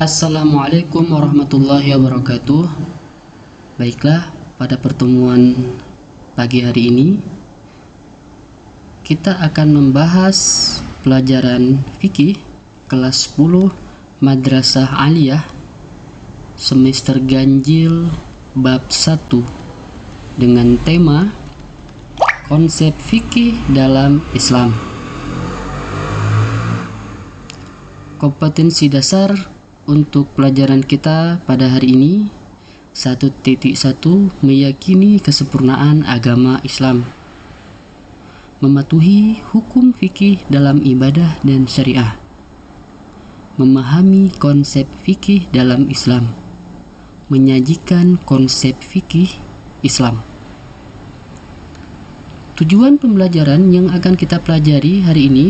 Assalamualaikum warahmatullahi wabarakatuh. Baiklah, pada pertemuan pagi hari ini kita akan membahas pelajaran fikih kelas 10 Madrasah Aliyah semester ganjil bab 1 dengan tema konsep fikih dalam Islam. Kompetensi dasar untuk pelajaran kita pada hari ini 1.1 meyakini kesempurnaan agama Islam, mematuhi hukum fikih dalam ibadah dan syariah, memahami konsep fikih dalam Islam, menyajikan konsep fikih Islam. Tujuan pembelajaran yang akan kita pelajari hari ini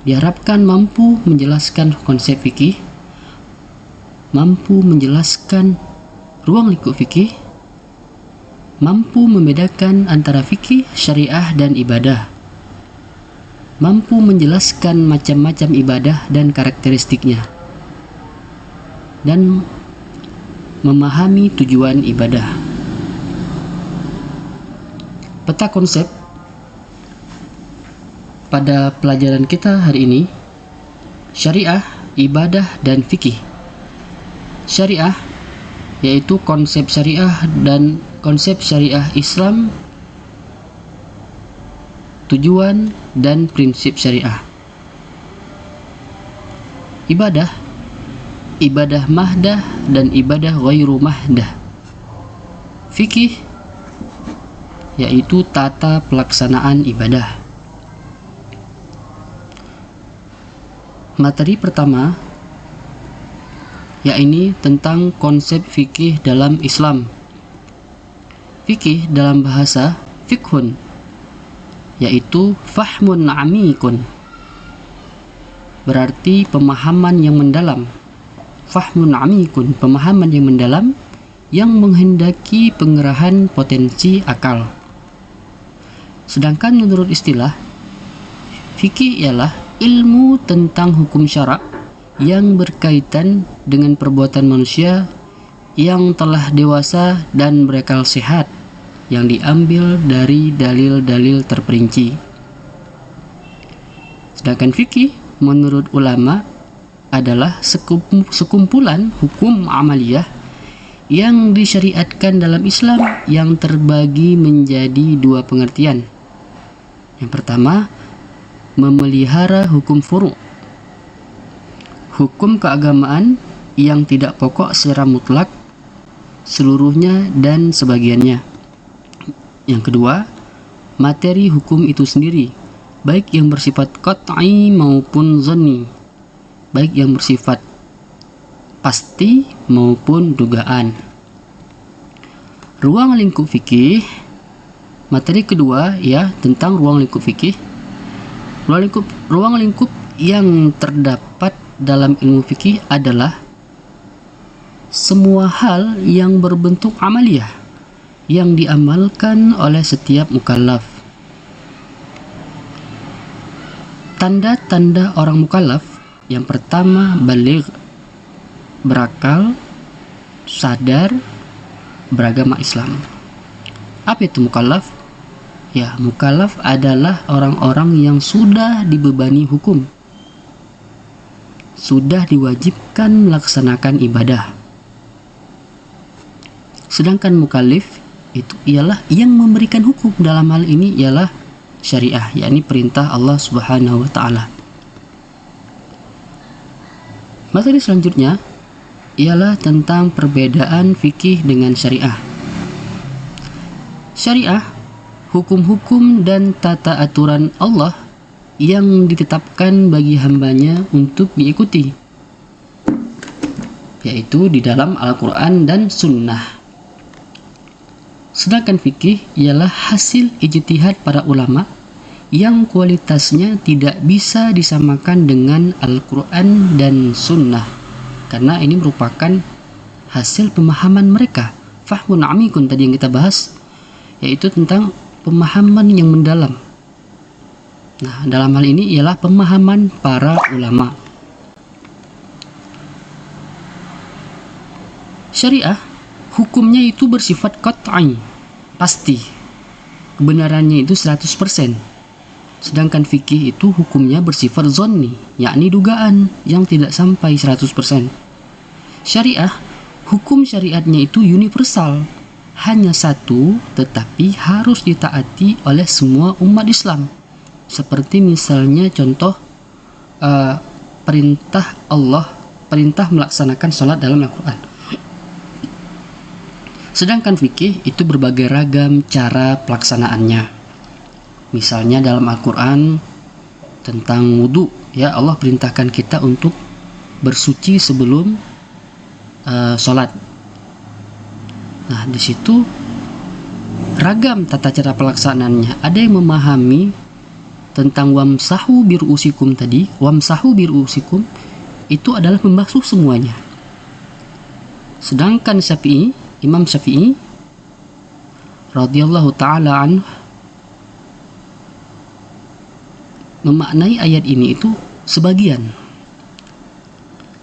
diharapkan mampu menjelaskan konsep fikih, mampu menjelaskan ruang lingkup fikih, mampu membedakan antara fikih, syariah, dan ibadah, mampu menjelaskan macam-macam ibadah dan karakteristiknya, dan memahami tujuan ibadah. Peta konsep pada pelajaran kita hari ini: syariah, ibadah, dan fikih. Syariah yaitu konsep syariah dan konsep syariah Islam, tujuan dan prinsip syariah. Ibadah, ibadah mahdah dan ibadah ghairu mahdah. Fikih yaitu tata pelaksanaan ibadah. Materi pertama yakni tentang konsep fikih dalam Islam. Fikih dalam bahasa fikhun yaitu fahmun amikun, berarti pemahaman yang mendalam. Fahmun amikun, pemahaman yang mendalam yang menghendaki pengerahan potensi akal. Sedangkan menurut istilah, fikih ialah ilmu tentang hukum syarak yang berkaitan dengan perbuatan manusia yang telah dewasa dan berakal sehat, yang diambil dari dalil-dalil terperinci. Sedangkan fikih menurut ulama adalah sekumpulan hukum amaliyah yang disyariatkan dalam Islam yang terbagi menjadi dua pengertian. Yang pertama, memelihara hukum furu', hukum keagamaan yang tidak pokok secara mutlak, seluruhnya dan sebagiannya. Yang kedua, materi hukum itu sendiri, baik yang bersifat qat'i maupun zanni, baik yang bersifat pasti maupun dugaan. Ruang lingkup fikih, materi kedua ya tentang ruang lingkup fikih. Ruang lingkup yang terdapat dalam ilmu fikih adalah semua hal yang berbentuk amaliyah yang diamalkan oleh setiap mukallaf. Tanda-tanda orang mukallaf: yang pertama, baligh, berakal, sadar, beragama Islam. Apa itu mukallaf? Ya, mukallaf adalah orang-orang yang sudah dibebani hukum, sudah diwajibkan melaksanakan ibadah. Sedangkan mukallif itu ialah yang memberikan hukum, dalam hal ini ialah syariah, yakni perintah Allah Subhanahu wa taala. Materi selanjutnya ialah tentang perbedaan fikih dengan syariah. Syariah, hukum-hukum dan tata aturan Allah yang ditetapkan bagi hambanya untuk diikuti, yaitu di dalam Al-Quran dan Sunnah. Sedangkan fikih ialah hasil ijtihad para ulama yang kualitasnya tidak bisa disamakan dengan Al-Quran dan Sunnah, karena ini merupakan hasil pemahaman mereka. Fahmun amikun tadi yang kita bahas, yaitu tentang pemahaman yang mendalam. Nah, dalam hal ini ialah pemahaman para ulama. Syariah hukumnya itu bersifat qat'i, pasti. Kebenarannya itu 100%. Sedangkan fikih itu hukumnya bersifat zonni, yakni dugaan yang tidak sampai 100%. Syariah, hukum syariatnya itu universal, hanya satu tetapi harus ditaati oleh semua umat Islam. Seperti misalnya contoh perintah Allah, perintah melaksanakan sholat dalam Al-Quran. Sedangkan fikih itu berbagai ragam cara pelaksanaannya. Misalnya dalam Al-Quran tentang wudhu, ya Allah perintahkan kita untuk bersuci sebelum sholat. Nah, di situ ragam tata cara pelaksanaannya. Ada yang memahami tentang wamsahu birusikum tadi, wamsahu birusikum itu adalah membasuh semuanya. Sedangkan Imam Syafi'i radhiyallahu taala anhu memaknai ayat ini itu sebagian.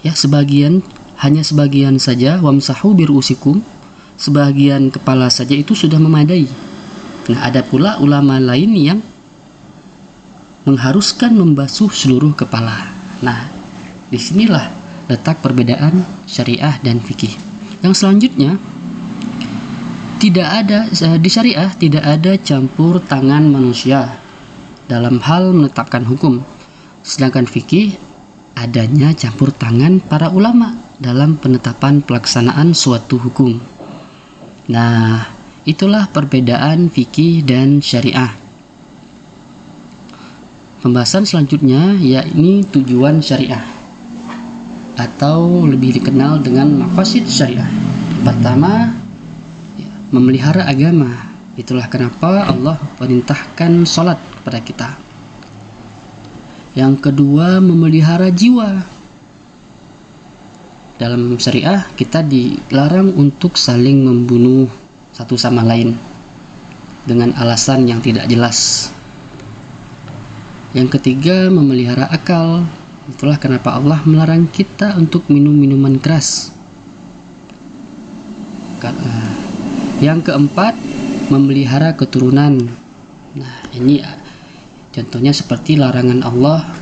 Ya, sebagian, hanya sebagian saja, wamsahu birusikum, sebagian kepala saja itu sudah memadai. Nah, ada pula ulama lain yang mengharuskan membasuh seluruh kepala. Nah, disinilah letak perbedaan syariah dan fikih. Yang selanjutnya, di syariah tidak ada campur tangan manusia dalam hal menetapkan hukum. Sedangkan fikih adanya campur tangan para ulama dalam penetapan pelaksanaan suatu hukum. Nah, itulah perbedaan fikih dan syariah. Pembahasan selanjutnya yakni tujuan syariah atau lebih dikenal dengan maqasid syariah. Pertama, memelihara agama. Itulah kenapa Allah perintahkan sholat kepada kita. Yang kedua, memelihara jiwa. Dalam syariah kita dilarang untuk saling membunuh satu sama lain dengan alasan yang tidak jelas. Yang ketiga, memelihara akal. Itulah kenapa Allah melarang kita untuk minum minuman keras. Yang keempat, memelihara keturunan. Nah, ini contohnya seperti larangan Allah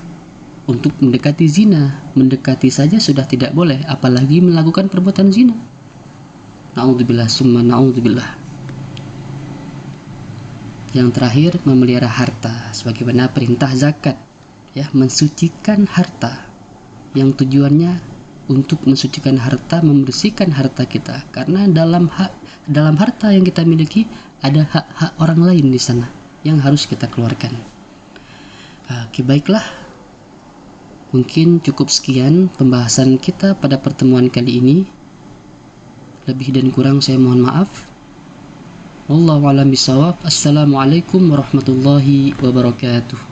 untuk mendekati zina. Mendekati saja sudah tidak boleh, apalagi melakukan perbuatan zina. Na'udzubillah summa na'udzubillah. Yang terakhir, memelihara harta sebagaimana perintah zakat, ya, mensucikan harta. Yang tujuannya untuk mensucikan harta, membersihkan harta kita, karena dalam harta yang kita miliki ada hak-hak orang lain di sana yang harus kita keluarkan. Oke, baiklah, mungkin cukup sekian pembahasan kita pada pertemuan kali ini. Lebih dan kurang saya mohon maaf. Wallahu a'lam bishawab. Assalamualaikum warahmatullahi wabarakatuh.